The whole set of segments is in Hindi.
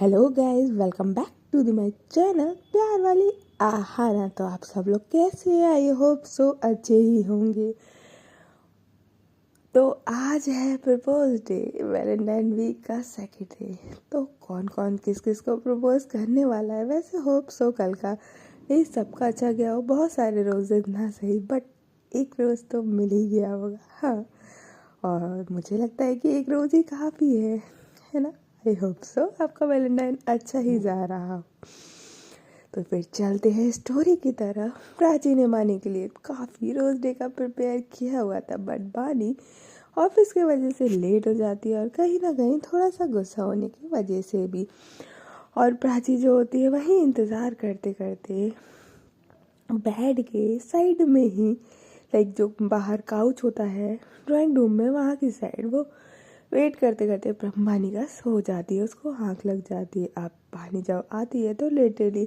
Hello guys, welcome back to the my channel प्यार वाली आहाना। तो आप सब लोग कैसे हैं? आई होप सो अच्छे ही होंगे। तो आज है प्रपोज डे, वैलेंटाइन वीक का सेकंड डे। तो कौन कौन किस किस को प्रपोज करने वाला है? वैसे होप सो कल का ये सबका अच्छा गया हो। बहुत सारे रोजेज ना सही, बट एक रोज़ तो मिल ही गया होगा। हाँ, और मुझे लगता है कि एक रोज़ ही काफ़ी है ना। आई होप सो आपका वैलेंटाइन अच्छा ही जा रहा हो। तो फिर चलते हैं स्टोरी की तरफ। प्राची ने बानी के लिए काफ़ी रोज़ डे का प्रिपेयर किया हुआ था, बट बानी ऑफिस की वजह से लेट हो जाती है और कहीं ना कहीं थोड़ा सा गुस्सा होने की वजह से भी। और प्राची जो होती है वहीं इंतज़ार करते करते बेड के साइड में ही, लाइक जो बाहर काउच होता है ड्राइंग रूम में, वहाँ की साइड वो वेट करते करते बानी का सो जाती है। उसको आँख लग जाती है। अब बानी जब आती है तो लिटरली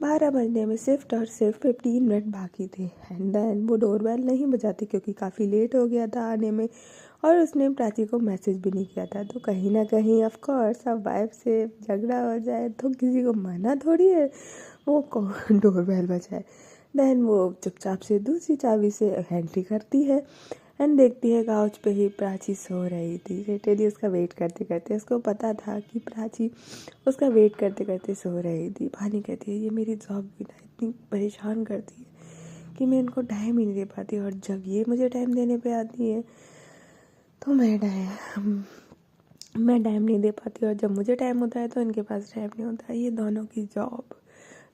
12 बजने में सिर्फ 15 मिनट बाकी थे। एंड देन वो डोरबेल नहीं बजाती क्योंकि काफ़ी लेट हो गया था आने में, और उसने प्राची को मैसेज भी नहीं किया था। तो कहीं ना कहीं ऑफ कोर्स अब वाइफ से झगड़ा हो जाए तो किसी को मना थोड़ी है वो डोरबेल बजाए। देन वो चुपचाप से दूसरी चाबी से एंट्री करती है एंड देखती है काउच पे ही प्राची सो रही थी। लिटरली उसका वेट करते करते उसको पता था कि प्राची उसका वेट करते करते सो रही थी। बानी कहती है ये मेरी जॉब भी ना इतनी परेशान करती है कि मैं इनको टाइम ही नहीं दे पाती, और जब ये मुझे टाइम देने पे आती है तो मैं टाइम नहीं दे पाती, और जब मुझे टाइम होता है तो इनके पास टाइम नहीं होता। ये दोनों की जॉब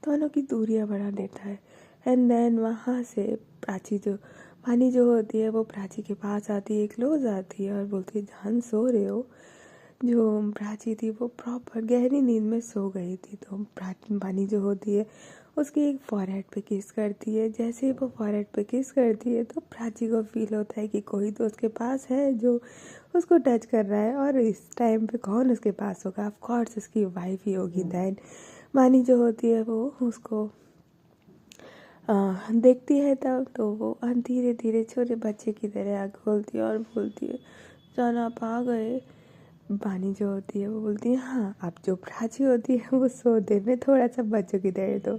दोनों की दूरियां बढ़ा देता है। एंड देन वहाँ से प्राची जो बानी जो होती है वो प्राची के पास आती है, क्लोज आती है और बोलती है जान सो रहे हो? जो प्राची थी वो प्रॉपर गहरी नींद में सो गई थी। तो बानी जो होती है उसकी एक फॉरहेड पे किस करती है। जैसे ही वो फॉरहेड पे किस करती है तो प्राची को फील होता है कि कोई तो उसके पास है जो उसको टच कर रहा है, और इस टाइम पे कौन उसके पास होगा? ऑफ कोर्स उसकी वाइफ ही होगी। देन बानी जो होती है वो उसको देखती है तब तो वो धीरे धीरे छोटे बच्चे की तरह आँख खोलती है और बोलती है जान आप आ गए। बानी जो होती है वो बोलती है हाँ। अब जो प्राची होती है वो सोते में थोड़ा सा बच्चों की तरह तो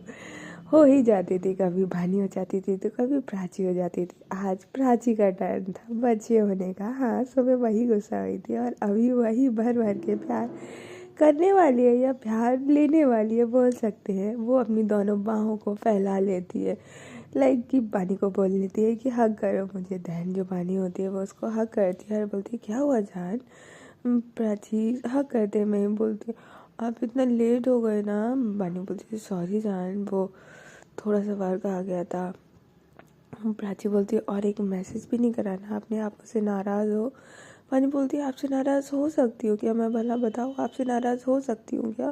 हो ही जाती थी। कभी बानी हो जाती थी तो कभी प्राची हो जाती थी। आज प्राची का टर्न था बच्चे होने का। हाँ, सुबह वही गुस्सा हुई थी और अभी वही भर भर के प्यार करने वाली है या प्यार लेने वाली है बोल सकते हैं। वो अपनी दोनों बाहों को फैला लेती है, लाइक कि बानी को बोल लेती है कि हग करो मुझे। बहन जो बानी होती है वो उसको हग करती है और बोलती है क्या हुआ जान? प्राची हग करते मैं बोलती आप इतना लेट हो गए ना। बानी बोलती है सॉरी जान, वो थोड़ा सा वर्क आ गया था। प्राची बोलती है और एक मैसेज भी नहीं करा ना आपने, आप मुझसे नाराज़ हो? बानी बोलती है आपसे नाराज़ हो सकती हूँ क्या? मैं भला बताओ आपसे नाराज़ हो सकती हूँ क्या?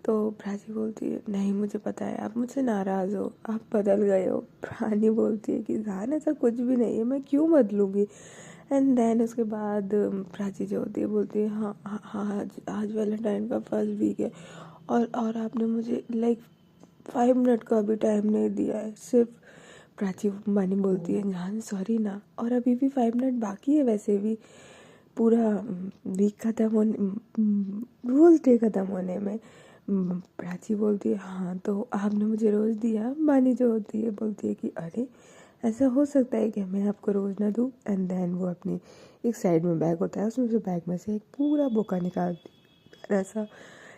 तो प्राची बोलती है नहीं मुझे पता है आप मुझसे नाराज़ हो, आप बदल गए हो। प्राणी बोलती है कि जान ऐसा कुछ भी नहीं है, मैं क्यों बदलूँगी। एंड देन उसके बाद प्राची जो होती है बोलती है हाँ हाँ हाँ आज वैलेंटाइन का फर्स्ट वीक है और आपने मुझे लाइक 5 मिनट का भी टाइम नहीं दिया है सिर्फ। प्राची बानी बोलती है जान सॉरी ना, और अभी भी 5 मिनट बाकी है। वैसे भी पूरा वीक ख़त्म होने रोज़ डे ख़त्म होने में। प्राची बोलती है हाँ तो आपने मुझे रोज़ दिया। बानी जो होती है बोलती है कि अरे ऐसा हो सकता है कि मैं आपको रोज़ ना दूँ। एंड देन वो अपनी एक साइड में बैग होता है उसमें से बैग में से एक पूरा बुका निकालती है। ऐसा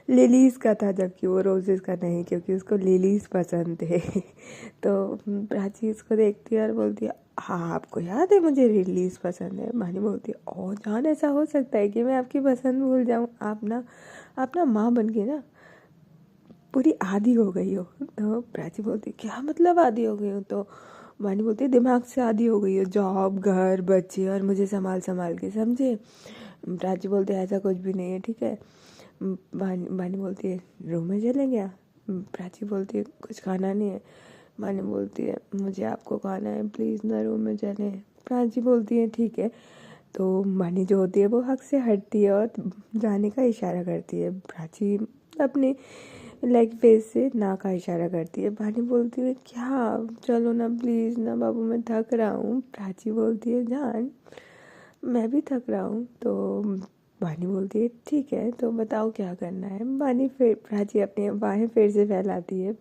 लिलीज़ का था जबकि वो रोजेज़ का नहीं, क्योंकि उसको लिलीज़ पसंद थे। तो प्राची इसको देखती है और बोलती है हाँ आपको याद है मुझे लिलीज़ पसंद है? बानी बोलती है ओ जान ऐसा हो सकता है कि मैं आपकी पसंद भूल जाऊँ? आप ना माँ बन के ना पूरी आदी हो गई हो। तो प्राची बोलती क्या मतलब आदी हो गई हो? तो बानी बोलती है दिमाग से आदी हो गई हो, जॉब घर बच्चे और मुझे संभाल संभाल के, समझे? प्राची बोलती है ऐसा कुछ भी नहीं है ठीक है। बानी बोलती है रूम में चलें क्या? प्राची बोलती है कुछ खाना नहीं है। बानी बोलती है मुझे आपको खाना है प्लीज़ ना रूम में चलें। प्राची बोलती है ठीक है। तो बानी जो होती है वो हक से हटती है और जाने का इशारा करती है। प्राची अपने लेग फेस से ना का इशारा करती है। बानी बोलती है क्या चलो ना प्लीज़ ना बाबू मैं थक रहा हूँ। प्राची बोलती है जान मैं भी थक रहा हूँ। तो बानी बोलती है ठीक है तो बताओ क्या करना है। बानी फिर प्राची अपनी बाहें फिर से फैलाती है।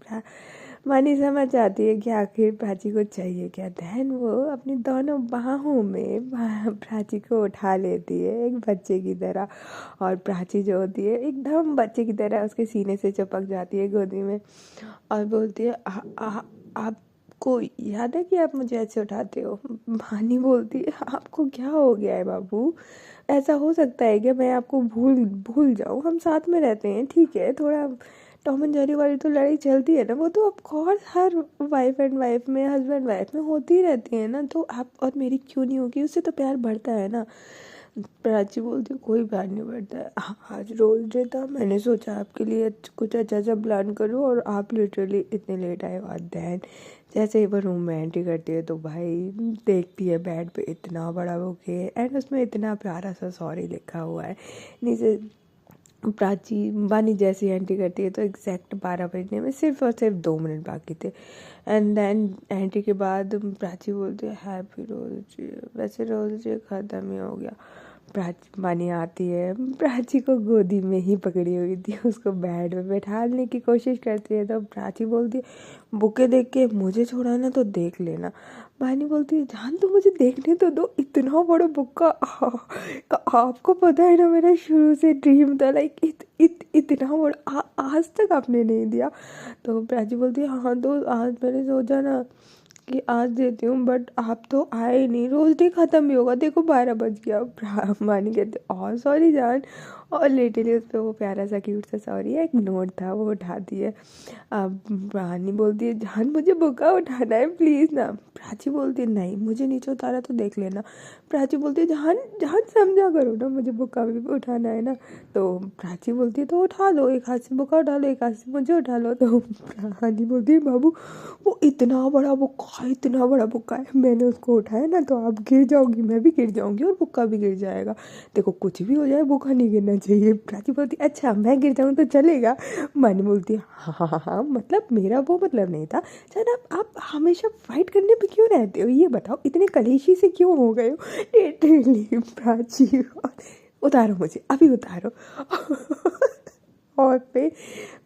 बानी समझ जाती है कि आखिर प्राची को चाहिए क्या। दैन वो अपनी दोनों बाहों में प्राची को उठा लेती है एक बच्चे की तरह, और प्राची जो होती है एकदम बच्चे की तरह उसके सीने से चिपक जाती है गोदी में और बोलती है आपको याद है कि आप मुझे ऐसे उठाते हो। बानी बोलती है आपको क्या हो गया है बाबू, ऐसा हो सकता है कि मैं आपको भूल भूल जाऊँ, हम साथ में रहते हैं ठीक है, थोड़ा टॉम एंड जेरी वाली तो लड़ाई चलती है ना, वो तो of course her wife and wife में हस्बैंड वाइफ में होती ही रहती है ना, तो आप और मेरी क्यों नहीं होगी, उससे तो प्यार बढ़ता है ना। प्राची बोलती है कोई प्यार नहीं बढ़ता है, आज रोज डे था, मैंने सोचा आपके लिए कुछ अच्छा सा प्लान करूँ और आप लिटरली इतने लेट आए। और दैन जैसे ही वो रूम में एंट्री करती है तो भाई देखती है बेड पे इतना बड़ा बुके एंड उसमें इतना प्यारा सा सॉरी लिखा हुआ है नीचे। प्राची बानी जैसी एंट्री करती है तो एग्जैक्ट 12 बजने में सिर्फ और सिर्फ 2 मिनट बाकी थे। एंड देन एंट्री के बाद प्राची बोलती है हैप्पी रोज डे, वैसे रोज डे ख़त्म ही हो गया। प्राची बानी आती है, प्राची को गोदी में ही पकड़ी हुई थी, उसको बेड पे बैठाने की कोशिश करती है तो प्राची बोलती है बुके देख के मुझे छोड़ा ना तो देख लेना। बानी बोलती है जान तो मुझे देखने तो दो, इतना बड़ा बुक्का आपको पता है ना मेरा शुरू से ड्रीम था लाइक इतना बड़ा आज तक आपने नहीं दिया। तो प्राची बोलती है हाँ तो आज मैंने सोचा ना कि आज देती हूँ बट आप तो आए नहीं, रोज डे ख़त्म भी होगा, देखो 12 बज गया। मानी कहते और सॉरी जान, और लिटरली उस पर वो प्यारा सा क्यूट सा सॉरी है, एक नोट था वो उठाती है। अब रानी बोलती है जान मुझे बुका उठाना है प्लीज़ ना। प्राची बोलती है नहीं मुझे नीचे उतारा तो देख लेना। प्राची बोलती है जान जान समझा करो ना, मुझे बुका भी उठाना है ना। तो प्राची बोलती है तो उठा लो, एक हाथ से बुका उठा लो एक हाथ से मुझे उठा लो। तो रानी बोलती है बाबू वो इतना बड़ा बुक्का है, इतना बड़ा बुक्का है, मैंने उसको उठाया ना तो आप गिर जाओगी, मैं भी गिर जाऊंगी और बुक्का भी गिर जाएगा, देखो कुछ भी हो जाए बुक्का नहीं गिरना चाहिए। प्राची बोलती अच्छा मैं गिर जाऊँ तो चलेगा। मानी बोलती है हाँ हाँ हाँ हाँ मतलब मेरा वो मतलब नहीं था। चल आप हमेशा फाइट करने पे क्यों रहते हो, ये बताओ इतने कलेशी से क्यों हो गए हो। लिटरली प्राची उतारो मुझे अभी उतारो। और फिर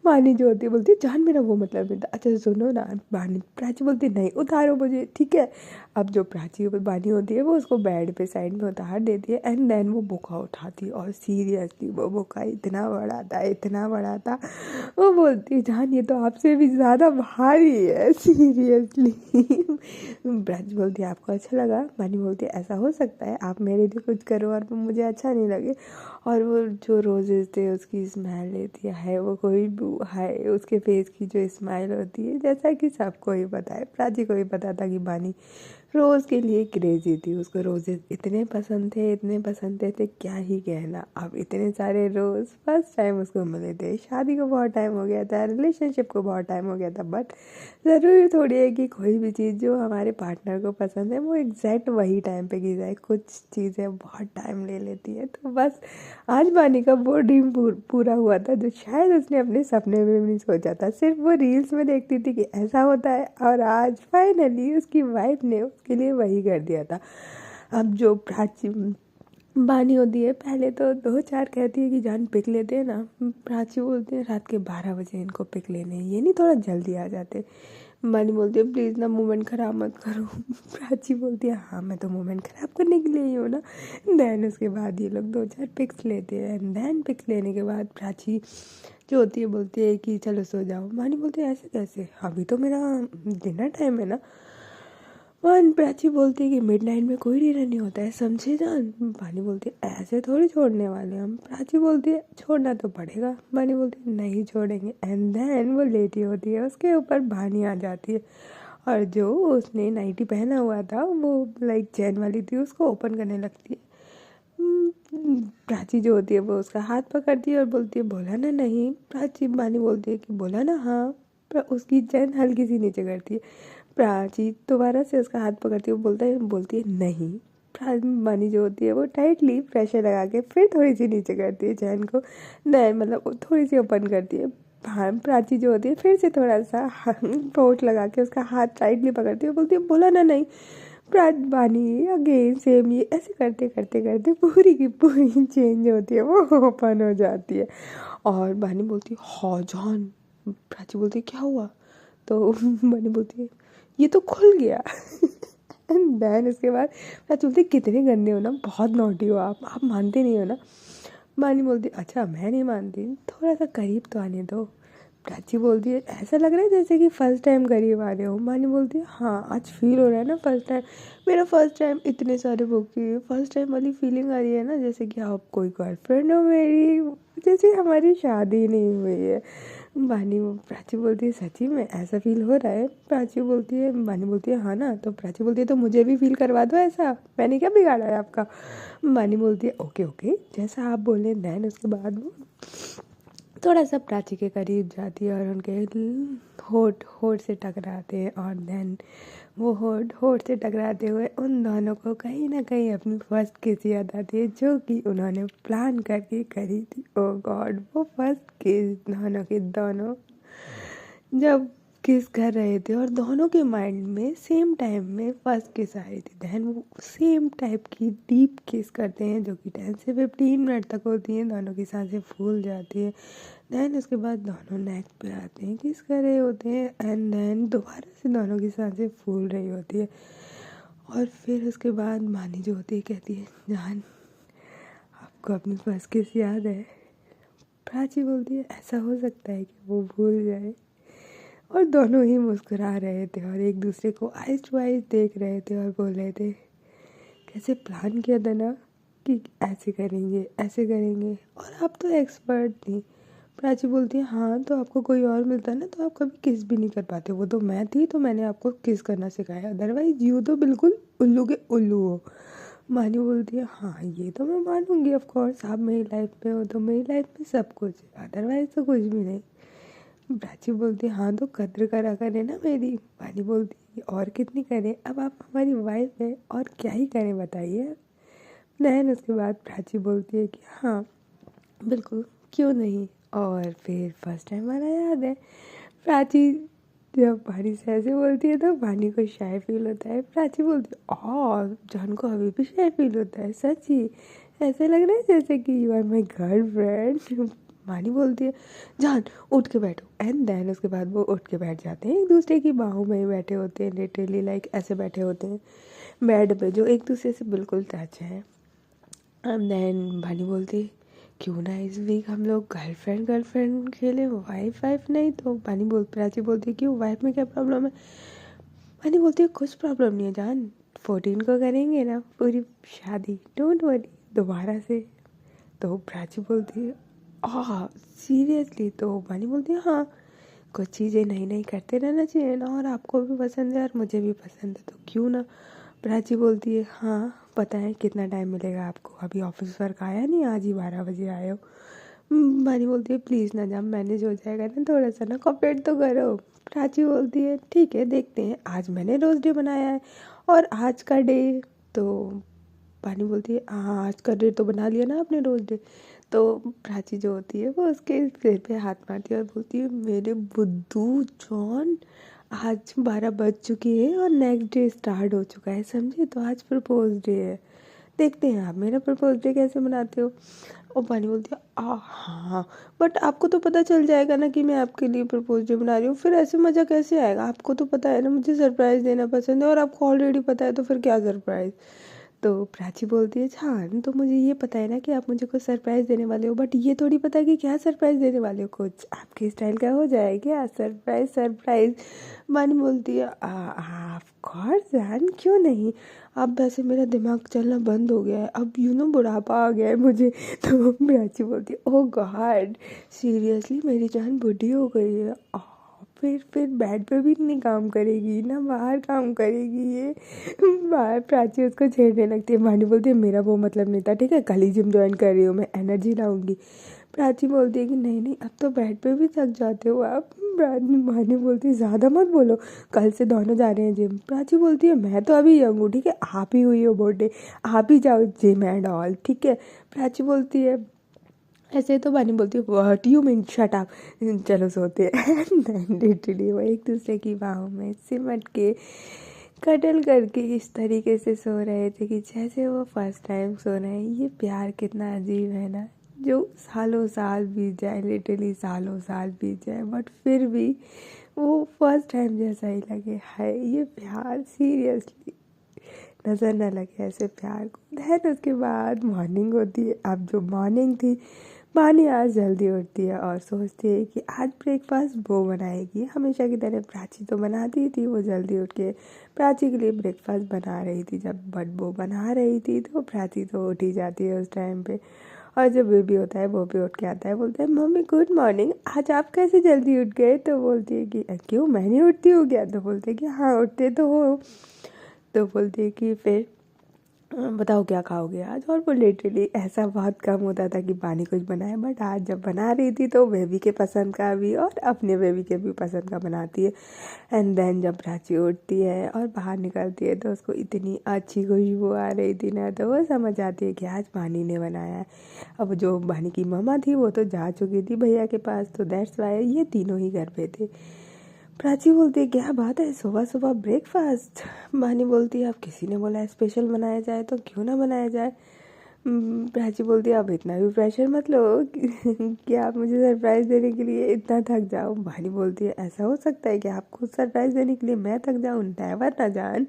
मानी जो होती है बोलती है जान मेरा वो मतलब नहीं था। अच्छा सुनो ना, बानी प्राची बोलती है नहीं उतारो मुझे ठीक है। अब जो प्राची बानी होती है वो उसको बेड पे साइड में उतार देती है एंड देन वो बुका उठाती है और सीरियसली वो बुका इतना बड़ा था इतना बड़ा था। वो बोलती है जान ये तो आपसे भी ज़्यादा भारी है सीरियसली। प्राची बोलती है आपको अच्छा लगा। बानी बोलती है ऐसा हो सकता है आप मेरे लिए कुछ करो और मुझे अच्छा नहीं लगे। और वो जो रोजेस थे उसकी स्मेल लेती है, वो कोई है उसके फेस की जो स्माइल होती है, जैसा कि सबको ही पता है, प्राची को ही पता था कि बानी रोज़ के लिए क्रेजी थी, उसको रोजेस इतने पसंद थे इतने पसंद थे क्या ही कहना। अब इतने सारे रोज़ फर्स्ट टाइम उसको मिले थे, शादी को बहुत टाइम हो गया था, रिलेशनशिप को बहुत टाइम हो गया था, बट ज़रूरी थोड़ी है कि कोई भी चीज़ जो हमारे पार्टनर को पसंद है वो एग्जैक्ट वही टाइम पे की जाए, कुछ चीज़ें बहुत टाइम ले लेती है। तो बस आज बानी का वो ड्रीम पूरा हुआ था जो शायद उसने अपने सपने में भी नहीं सोचा था, सिर्फ वो रील्स में देखती थी कि ऐसा होता है, और आज फाइनली उसकी वाइफ ने उसके लिए वही कर दिया था। अब जो प्राची बानी होती है पहले तो 2-4 कहती है कि जान पिक लेते हैं ना, प्राची बोलती है रात के 12 बजे इनको पिक लेने, ये नहीं थोड़ा जल्दी आ जाते। बानी बोलती है प्लीज़ ना मोमेंट ख़राब मत करो। प्राची बोलती है हाँ मैं तो मोमेंट ख़राब करने के लिए ही हूँ ना। दैन उसके बाद ये लोग 2-4 पिक्स लेते हैं एंड दैन पिक्स लेने के बाद प्राची जो होती है बोलती है कि चलो सो जाओ। बानी बोलती है ऐसे कैसे, अभी तो मेरा डिनर टाइम है ना। वन प्राची बोलती है कि मिडनाइट में कोई डिनर नहीं होता है समझे जान। बानी बोलती है ऐसे थोड़ी छोड़ने वाले हम। प्राची बोलती है छोड़ना तो पड़ेगा। बानी बोलती है नहीं छोड़ेंगे एंड देन वो लेटी होती है, उसके ऊपर बानी आ जाती है और जो उसने नाइटी पहना हुआ था वो लाइक चैन वाली थी, उसको ओपन करने लगती है। प्राची जो होती है वो उसका हाथ पकड़ती है और बोलती है बोला ना नहीं। प्राची बानी बोलती है कि बोला ना हाँ, पर उसकी चैन हल्की सी नीचे करती है। प्राची दोबारा से उसका हाथ पकड़ती है, बोलती है नहीं। बानी जो होती है वो टाइटली प्रेशर लगा के फिर थोड़ी सी नीचे करती है चैन को, नहीं मतलब थोड़ी सी ओपन करती है। हाँ प्राची जो होती है फिर से थोड़ा सा होंठ लगा के उसका हाथ टाइटली पकड़ती है, बोलती है बोला ना नहीं। बानी अगेन सेम, ये ऐसे करते करते करते पूरी की पूरी चेंज होती है, वो ओपन हो जाती है। और बानी बोलती है हाँ जान। प्राची बोलती है क्या हुआ? तो बानी बोलती है ये तो खुल गया। एंड देन उसके बाद प्राची बोलती है कितने गंदे हो ना, बहुत नॉटी हो आप मानते नहीं हो ना। बानी बोलती है अच्छा मैं नहीं मानती, थोड़ा सा करीब तो आने दो। प्राची बोलती है ऐसा लग रहा है जैसे कि फ़र्स्ट टाइम करीब आ रहे हो। मानी बोलती है हाँ आज फील हो रहा है ना फर्स्ट टाइम, मेरा फर्स्ट टाइम इतने सारे बुक की फर्स्ट टाइम वाली फीलिंग आ रही है ना, जैसे कि आप कोई गर्लफ्रेंड हो मेरी, जैसे हमारी शादी नहीं हुई है। प्राची बोलती है सच्ची में ऐसा फील हो रहा है? बानी बोलती है हाँ ना। तो प्राची बोलती है तो मुझे भी फील करवा दो ऐसा, मैंने क्या बिगाड़ा है आपका? बानी बोलती है ओके ओके जैसा आप बोले। दैन उसके बाद वो थोड़ा सा प्राची के करीब जाती है और उनके होठ होठ से टकराते हैं। और देन वो होठ होठ से टकराते हुए उन दोनों को कहीं ना कहीं अपनी फर्स्ट किस याद आती है, जो कि उन्होंने प्लान करके करी थी। ओ गॉड, वो फर्स्ट किस दोनों के दोनों जब किस कर रहे थे और दोनों के माइंड में सेम टाइम में फर्स्ट किस आ रही थी। दैन वो सेम टाइप की डीप किस करते हैं जो कि 10 से 15 मिनट तक होती हैं, दोनों की सांसें फूल जाती है। दैन उसके बाद दोनों नेक पे आते हैं, किस कर रहे होते हैं एंड देन दोबारा से दोनों की सांसें फूल रही होती है। और फिर उसके बाद मानी जो होती है कहती है जान आपको अपनी फर्स्ट किस याद है? प्राची बोलती है ऐसा हो सकता है कि वो भूल जाए। और दोनों ही मुस्कुरा रहे थे और एक दूसरे को आइज टू आइज देख रहे थे और बोल रहे थे कैसे प्लान किया था ना कि ऐसे करेंगे और आप तो एक्सपर्ट थी। प्राची बोलती है हाँ तो आपको कोई और मिलता ना तो आप कभी किस भी नहीं कर पाते, वो तो मैं थी तो मैंने आपको किस करना सिखाया, अदरवाइज यू तो बिल्कुल उल्लू के उल्लू हो। मानी बोलती है हाँ ये तो मैं मानूंगी, ऑफ कोर्स आप मेरी लाइफ में हो तो मेरी लाइफ में सब कुछ है, अदरवाइज तो कुछ भी नहीं। प्राची बोलती है हाँ तो कद्र करा करे ना मेरी। वानी बोलती है और कितनी करें, अब आप हमारी वाइफ है और क्या ही करें बताइए। नैन उसके बाद प्राची बोलती है कि हाँ बिल्कुल क्यों नहीं। और फिर फर्स्ट टाइम वाला याद है, प्राची जब वानी से ऐसे बोलती है तो वानी को शाय फील होता है। प्राची बोलती है और जान को अभी भी शाय फील होता है, सच्ची ऐसे लग रहा है जैसे कि यू आर माई गर्लफ्रेंड। वानी बोलती है जान उठ के बैठो एंड देन उसके बाद वो उठ के बैठ जाते हैं, एक दूसरे की बाहों में ही बैठे होते हैं, लिटरली लाइक ऐसे बैठे होते हैं बेड पे जो एक दूसरे से बिल्कुल टच है। एंड देन वानी बोलती है क्यों ना इस वीक हम लोग गर्लफ्रेंड खेले, वाइफ नहीं। तो प्राची बोलती है क्यों वाइफ में क्या प्रॉब्लम है? वानी बोलती है कुछ प्रॉब्लम नहीं है जान, 14 को करेंगे ना पूरी शादी, डोंट वरी दोबारा से। तो प्राची बोलती है आह सीरियसली? तो वानी बोलती है हाँ कुछ चीज़ें नई नई करते रहना चाहिए ना, और आपको भी पसंद है और मुझे भी पसंद है तो क्यों ना। प्राची बोलती है हाँ पता है कितना टाइम मिलेगा आपको, अभी ऑफिस वर्क आया नहीं, आज ही 12 बजे आए हो। वानी बोलती है प्लीज़ ना जब मैनेज हो जाएगा ना, थोड़ा सा ना कॉपरेट तो करो। प्राची बोलती है ठीक है देखते हैं, आज मैंने रोज़ डे बनाया है और आज का डे। तो वानी बोलती है हाँ आज का डे तो बना लिया ना आपने रोज़ डे। तो प्राची जो होती है वो उसके सिर पे हाथ मारती है और बोलती है मेरे बुद्धू जॉन आज 12 बज चुकी है और नेक्स्ट डे स्टार्ट हो चुका है, समझे? तो आज प्रपोज डे है, देखते हैं आप मेरा प्रपोज डे कैसे मनाते हो। और वानी बोलती है हाँ बट आपको तो पता चल जाएगा ना कि मैं आपके लिए प्रपोज डे बना रही हूँ, फिर ऐसे मज़ा कैसे आएगा? आपको तो पता है ना मुझे सरप्राइज़ देना पसंद है और आपको ऑलरेडी पता है तो फिर क्या सरप्राइज़। तो प्राची बोलती है जान तो मुझे ये पता है ना कि आप मुझे कुछ सरप्राइज़ देने वाले हो, बट ये थोड़ी पता कि क्या सरप्राइज़ देने वाले हो, कुछ आपके स्टाइल का हो जाए क्या सरप्राइज़। मानी बोलती है ऑफ कोर्स जान क्यों नहीं, अब वैसे मेरा दिमाग चलना बंद हो गया है, अब बुढ़ापा आ गया है मुझे। तो प्राची बोलती है ओह गॉड सीरियसली मेरी जान बुढ़ी हो गई है। फिर बेड पे भी नहीं काम करेगी ना बाहर काम करेगी ये। बाहर प्राची उसको छेड़ने लगती है। मानी बोलती है मेरा वो मतलब नहीं था, ठीक है कल ही जिम ज्वाइन कर रही हूँ मैं, एनर्जी लाऊंगी। प्राची बोलती है कि नहीं अब तो बेड पे भी थक जाते हो आप। मानी बोलती है ज़्यादा मत बोलो, कल से दोनों जा रहे हैं जिम। प्राची बोलती है मैं तो अभी यंग हूँ, ठीक है आप ही हुई हो बर्थडे, आप ही जाओ जिम एंड ऑल, ठीक है। प्राची बोलती है ऐसे तो बानी बोलती है what you mean shut up, चलो सोते हैं। लिटरली वो एक दूसरे की बाहों में सिमट के कटल करके इस तरीके से सो रहे थे कि जैसे वो फर्स्ट टाइम सो रहे हैं। ये प्यार कितना अजीब है ना, जो सालों साल बीत जाए, लिटरली सालों साल बीत जाए, बट फिर भी वो फर्स्ट टाइम जैसा ही लगे। है ये प्यार, सीरियसली नज़र ना लगे ऐसे प्यार को। दैन उसके बाद मॉर्निंग होती है। अब जो मॉर्निंग थी, मानी आज जल्दी उठती है और सोचती है कि आज ब्रेकफास्ट वो बनाएगी। हमेशा की तरह प्राची तो बनाती थी, वो जल्दी उठ के प्राची के लिए ब्रेकफास्ट बना रही थी। जब बट वो बना रही थी तो प्राची तो उठ ही जाती है उस टाइम पे। और जब बेबी होता है वो भी उठ के आता है, बोलता है मम्मी गुड मॉर्निंग, आज आप कैसे जल्दी उठ गए? तो बोलती है कि क्यों, मैं नहीं उठती हूँ क्या? तो बोलते हैं कि हाँ उठते तो हो। तो बोलती है कि फिर बताओ क्या खाओगे आज? और वो लिटरली ऐसा बहुत कम होता था कि पानी कुछ बनाए, बट आज जब बना रही थी तो बेबी के पसंद का भी और अपने बेबी के भी पसंद का बनाती है। एंड देन जब प्राची उठती है और बाहर निकलती है तो उसको इतनी अच्छी खुशबू आ रही थी ना, तो वो समझ आती है कि आज पानी ने बनाया है। अब जो पानी की मम्मा थी वो तो जा चुकी थी भैया के पास, तो दैट्स वाई ये तीनों ही घर पे थे। प्राची बोलती है क्या बात है, सुबह सुबह ब्रेकफास्ट? मानी बोलती है अब किसी ने बोला है स्पेशल बनाया जाए तो क्यों ना बनाया जाए। प्राची बोलती है अब इतना भी प्रेशर मत लो कि आप मुझे सरप्राइज़ देने के लिए इतना थक जाओ। मानी बोलती है ऐसा हो सकता है कि आपको सरप्राइज़ देने के लिए मैं थक जाऊँ? नेवर ना जान।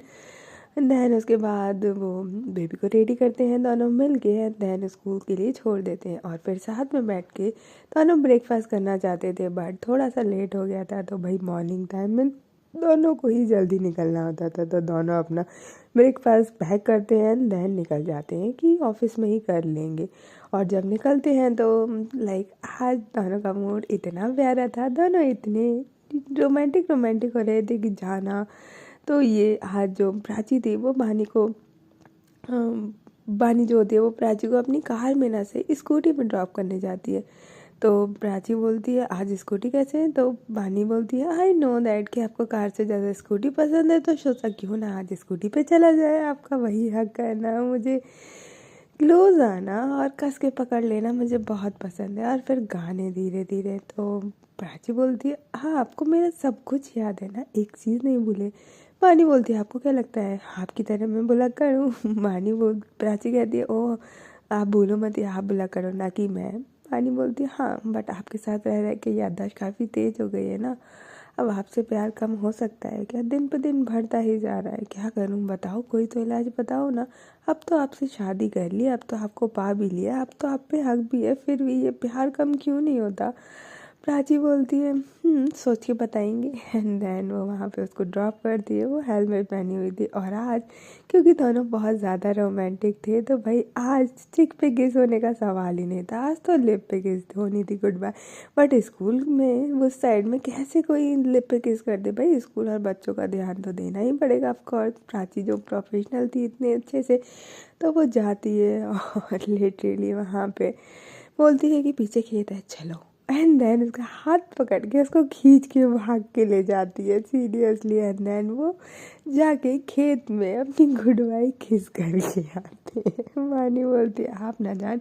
दैन उसके बाद वो बेबी को रेडी करते हैं दोनों मिल के, दैन स्कूल के लिए छोड़ देते हैं और फिर साथ में बैठ के दोनों ब्रेकफास्ट करना चाहते थे, बट थोड़ा सा लेट हो गया था। तो भाई मॉर्निंग टाइम में दोनों को ही जल्दी निकलना होता था, तो दोनों अपना ब्रेकफास्ट पैक करते हैं, दैन निकल जाते हैं कि ऑफिस में ही कर लेंगे। और जब निकलते हैं तो लाइक आज दोनों का मूड इतना प्यारा था, दोनों इतने रोमांटिक रोमांटिक हो रहे थे कि जाना। तो ये आज जो प्राची थी वो बानी जो होती है वो प्राची को अपनी कार में ना से स्कूटी पे ड्रॉप करने जाती है। तो प्राची बोलती है आज स्कूटी कैसे है? तो बानी बोलती है आई नो दैट कि आपको कार से ज़्यादा स्कूटी पसंद है, तो सोचा क्यों ना आज स्कूटी पे चला जाए। आपका वही हक है ना, मुझे क्लोज आना और कस के पकड़ लेना मुझे बहुत पसंद है। और फिर गाने धीरे धीरे। तो प्राची बोलती है हाँ आपको मेरा सब कुछ याद है ना, एक चीज़ नहीं भूले। मानी बोलती है आपको क्या लगता है आपकी तरह मैं बुला करूँ? प्राची कहती है ओह आप भूलो मत, आप बुला करो ना कि मैं। मानी बोलती है हाँ बट आपके साथ रह रह के याददाश्त काफ़ी तेज़ हो गई है ना, अब आपसे प्यार कम हो सकता है क्या? दिन पर दिन बढ़ता ही जा रहा है, क्या करूं बताओ, कोई तो इलाज बताओ ना। अब तो आपसे शादी कर ली, अब तो आपको पा भी लिया, अब तो आप पे हक भी है, फिर भी ये प्यार कम क्यों नहीं होता? प्राची बोलती है सोच के बताएंगे। एंड देन वो वहाँ पे उसको ड्रॉप करती है। वो हेलमेट पहनी हुई थी और आज क्योंकि दोनों बहुत ज़्यादा रोमांटिक थे तो भाई आज चिक पे किस होने का सवाल ही नहीं था, आज तो लिप पे किस होनी थी, गुड बाय। बट स्कूल में उस साइड में कैसे कोई लिप पे किस कर दे? भाई स्कूल और बच्चों का ध्यान तो देना ही पड़ेगा ऑफकोर्स। प्राची जो प्रोफेशनल थी इतने अच्छे से, तो वो जाती है और लिटरली वहाँ पे बोलती है कि पीछे खेत है चलो। एंड देन उसका हाथ पकड़ के उसको खींच के भाग के ले जाती है सीरियसली। एंड देन वो जाके खेत में अपनी गुडवाई खिस करके आते हैं। मानी बोलती है आप ना जान,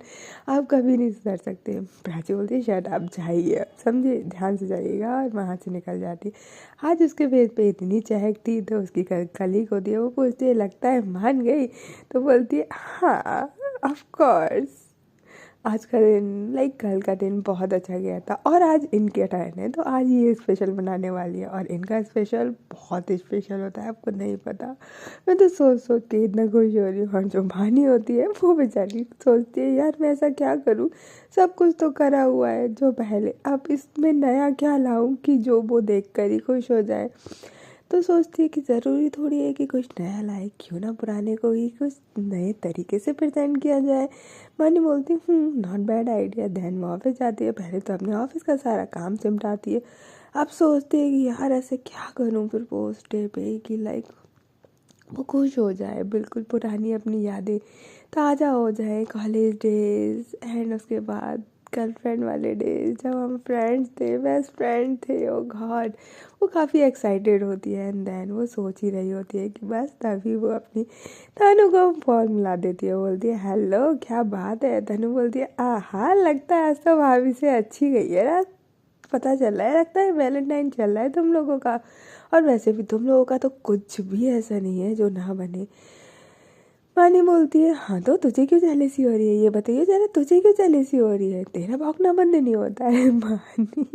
आप कभी नहीं सुधर सकते। प्राची बोलती है शट आप जाइए, समझे, ध्यान से जाइएगा, और वहाँ से निकल जाती है। आज उसके फेस पे इतनी चहक थी तो उसकी कलीग होती है, वो पूछती है लगता है मान गई? तो बोलती है हाँ ऑफ कोर्स। आज का दिन लाइक कल का दिन बहुत अच्छा गया था और आज इनके टर्न है, तो आज ये स्पेशल बनाने वाली है और इनका स्पेशल बहुत स्पेशल होता है, आपको नहीं पता। मैं तो सोच सोच के इतना खुश हो रही हूँ। और जो भानी होती है वो बेचारी सोचती है यार मैं ऐसा क्या करूँ, सब कुछ तो करा हुआ है जो पहले, अब इसमें नया क्या लाऊं कि जो वो देख कर ही खुश हो जाए। तो सोचती है कि ज़रूरी थोड़ी है कि कुछ नया लाए, क्यों ना पुराने को ही कुछ नए तरीके से प्रेजेंट किया जाए। मानी बोलती नॉट बैड आइडिया। दैन वो ऑफिस जाती है, पहले तो अपने ऑफिस का सारा काम सिमटाती है। अब सोचती है कि यार ऐसे क्या करूँ प्रपोज डे पे कि लाइक वो खुश हो जाए, बिल्कुल पुरानी अपनी यादें ताज़ा हो जाए, कॉलेज डेज एंड उसके बाद गर्लफ्रेंड वाले डेज जब हम फ्रेंड्स थे, बेस्ट फ्रेंड थे। ओ गॉड, वो काफ़ी एक्साइटेड होती है। एंड देन वो सोच ही रही होती है कि बस तभी वो अपनी तनु को फ़ोन मिला देती है, बोलती है हेलो क्या बात है? तनु बोलती है आहा लगता है आज तो भाभी से अच्छी गई है रात, पता चल रहा है, लगता है वैलेंटाइन चल रहा है तुम लोगों का। और वैसे भी तुम लोगों का तो कुछ भी ऐसा नहीं है जो ना बने। मानी बोलती है हाँ तो तुझे क्यों जेलसी हो रही है, ये बताइए जरा, तुझे क्यों जेलसी हो रही है, तेरा भौंकना बंद नहीं होता है। मानी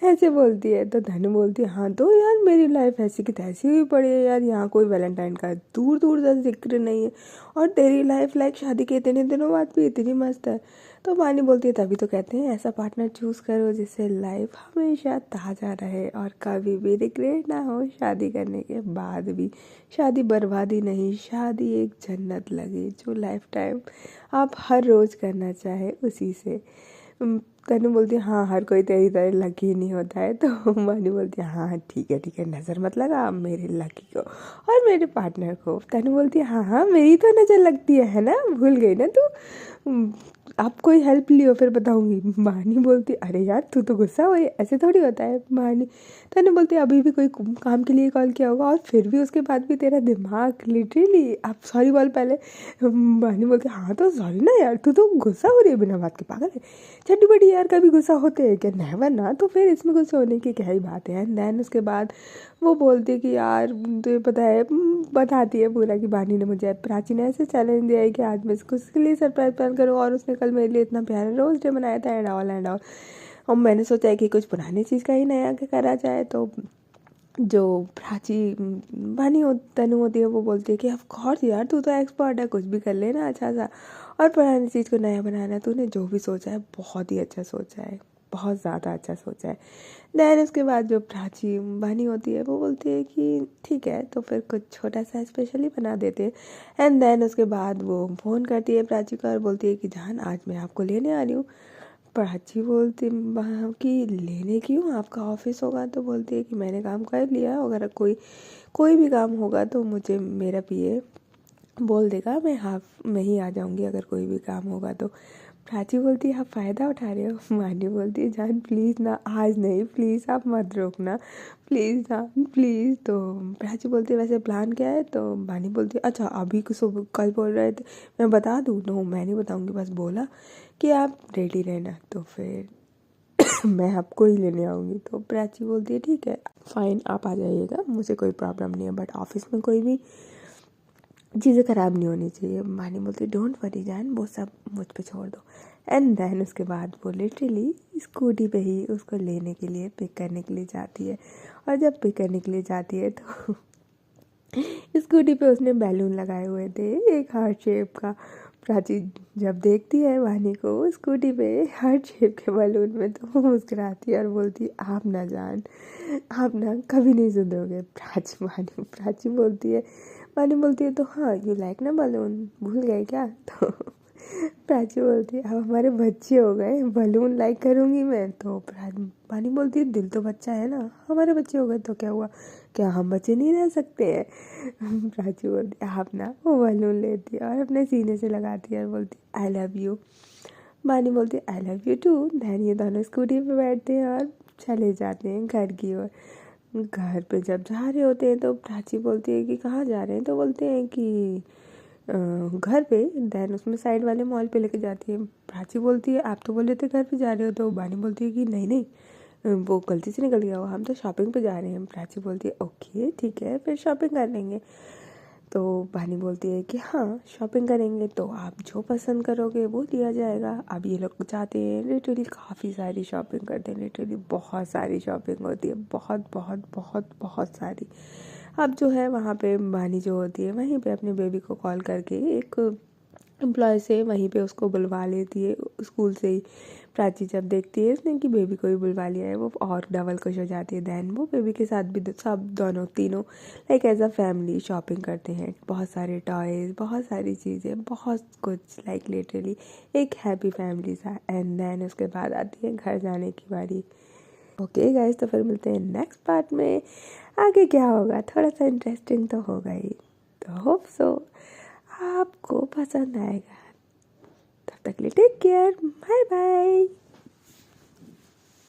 ऐसे बोलती है तो धनु बोलती है हाँ तो यार मेरी लाइफ ऐसी की तैसी हुई पड़ी है यार, यहाँ कोई वैलेंटाइन का दूर दूर तक जिक्र नहीं है, और तेरी लाइफ लाइक शादी के इतने दिनों बाद भी इतनी मस्त है। तो मानी बोलती है तभी तो कहते हैं ऐसा पार्टनर चूज़ करो जिससे लाइफ हमेशा ताज़ा रहे और कभी भी रिग्रेट ना हो शादी करने के बाद भी। शादी बर्बादी नहीं, शादी एक जन्नत लगे जो लाइफ टाइम आप हर रोज़ करना चाहे उसी से। तनु बोलती है हाँ हर कोई तेरी तरह लकी नहीं होता है। तो मानी बोलती है हाँ ठीक है नज़र मत लगा मेरे लकी को और मेरे पार्टनर को। तनु बोलती है हाँ मेरी तो नज़र लगती है ना, भूल गई ना तू, आप कोई हेल्प लियो फिर बताऊंगी। मानी बोलती अरे यार तू तो गुस्सा हो, ऐसे थोड़ी होता है। मानी तनु बोलती अभी भी कोई काम के लिए कॉल किया होगा और फिर भी उसके बाद भी तेरा दिमाग लिटरली, आप सॉरी बोल पहले। मानी बोलती हाँ तो सॉरी ना यार, तू तो गुस्सा हो रही है बिना बात के, पागल है, छठी बड़ी यार कभी गुस्सा होते हैं क्या, नेवर ना, तो फिर इसमें गुस्सा होने की क्या ही बात है। एंड देन उसके बाद वो बोलती है कि यार तुझे पता है, बताती है पूरा कि बानी ने मुझे, प्राची ने ऐसे चैलेंज दिया है कि आज मैं उसके लिए सरप्राइज प्लान करूँ और उसने कल मेरे लिए इतना प्यारा रोज़ डे बनाया था एंड ऑल। और मैंने सोचा है कि कुछ पुरानी चीज़ का ही नया करा जाए। तो जो प्राची तनु होती है वो बोलती है कि ऑफ कोर्स यार तू तो एक्सपर्ट है, कुछ भी कर लेना अच्छा सा, और पुरानी चीज़ को नया बनाना, तूने जो भी सोचा है बहुत ही अच्छा सोचा है, बहुत ज़्यादा अच्छा सोचा है। दैन उसके बाद जो प्राची बानी होती है वो बोलती है कि ठीक है तो फिर कुछ छोटा सा स्पेशली बना देते हैं। एंड देन उसके बाद वो फ़ोन करती है प्राची को और बोलती है कि जान आज मैं आपको लेने आ रही हूँ। प्राची बोलती कि लेने क्यों, आपका ऑफिस होगा। तो बोलती है कि मैंने काम कर लिया, अगर कोई भी काम होगा तो मुझे मेरा पीए बोल देगा, मैं ही आ जाऊंगी अगर कोई भी काम होगा तो। प्राची बोलती है आप फ़ायदा उठा रहे हो। मानी बोलती है जान प्लीज़ ना, आज नहीं प्लीज़ आप मत रोकना प्लीज़ जान प्लीज़। तो प्राची बोलती है वैसे प्लान क्या है। तो मानी बोलती है अच्छा अभी कल बोल रहे थे मैं बता दूँ, नो मैं नहीं बताऊँगी, बस बोला कि आप रेडी रहना तो फिर मैं आपको ही लेने आऊँगी। तो प्राची बोलती है ठीक है फाइन आप आ जाइएगा, मुझे कोई प्रॉब्लम नहीं है, बट ऑफिस में कोई भी चीज़ें ख़राब नहीं होनी चाहिए। मानी बोलती डोंट वरी जान, वो सब मुझ पे छोड़ दो। एंड देन उसके बाद वो लिटरली स्कूटी पे ही उसको लेने के लिए पिक करने के लिए जाती है। और जब पिक करने के लिए जाती है तो स्कूटी पे उसने बैलून लगाए हुए थे एक हार्ट शेप का। प्राची जब देखती है वानी को स्कूटी पे हार्ट शेप के बैलून में तो वो मुस्कुराती है और बोलती है आप ना जान, आप ना कभी नहीं सुधरोगे। प्राची बोलती है, वानी बोलती है तो हाँ यू लाइक ना बलून, भूल गए क्या। तो प्राची बोलती है अब हमारे बच्चे हो गए, बलून लाइक करूँगी मैं। तो वानी बोलती है दिल तो बच्चा है ना, हमारे बच्चे हो गए तो क्या हुआ, क्या हम बच्चे नहीं रह सकते हैं। प्राची बोलती है आप ना, वो बलून लेती है और अपने सीने से लगाती है और बोलती है आई लव यू। वानी बोलती है I love you too. Then ये दोनों स्कूटी पे बैठते हैं और चले जाते हैं घर की ओर। घर पे जब जा रहे होते हैं तो प्राची बोलती है कि कहाँ जा रहे हैं। तो बोलते हैं कि घर पे। दैन उसमें साइड वाले मॉल पे लेके जाती है। प्राची बोलती है आप तो बोल रहे थे घर पे जा रहे हो। तो बानी बोलती है कि नहीं वो गलती से निकल गया हो, हम तो शॉपिंग पे जा रहे हैं। प्राची बोलती है ओके ठीक है फिर शॉपिंग कर लेंगे। तो बानी बोलती है कि हाँ शॉपिंग करेंगे तो आप जो पसंद करोगे वो दिया जाएगा। अब ये लोग जाते हैं लिटरली काफ़ी सारी शॉपिंग करते हैं, लिटरली बहुत सारी शॉपिंग होती है, बहुत बहुत बहुत बहुत सारी। अब जो है वहाँ पे बानी जो होती है वहीं पे अपने बेबी को कॉल करके एक एम्प्लॉय से वहीं पे उसको बुलवा लेती है स्कूल से ही। प्राची जब देखती है इसने कि बेबी को ही बुलवा लिया है वो और डबल खुश हो जाती है। दैन वो बेबी के साथ भी सब दोनों तीनों like as a family shopping करते हैं, बहुत सारे टॉयज़, बहुत सारी चीज़ें, बहुत कुछ, लाइक लिटरली एक हैप्पी फैमिली सा। एंड देन उसके बाद आती है घर जाने की बारी। ओके गाइस तो फिर मिलते हैं नेक्स्ट पार्ट में, आगे क्या होगा थोड़ा सा इंटरेस्टिंग तो होगा ही। तो होप सो आपको पसंद आएगा। तब तक के लिए टेक केयर, बाय बाय।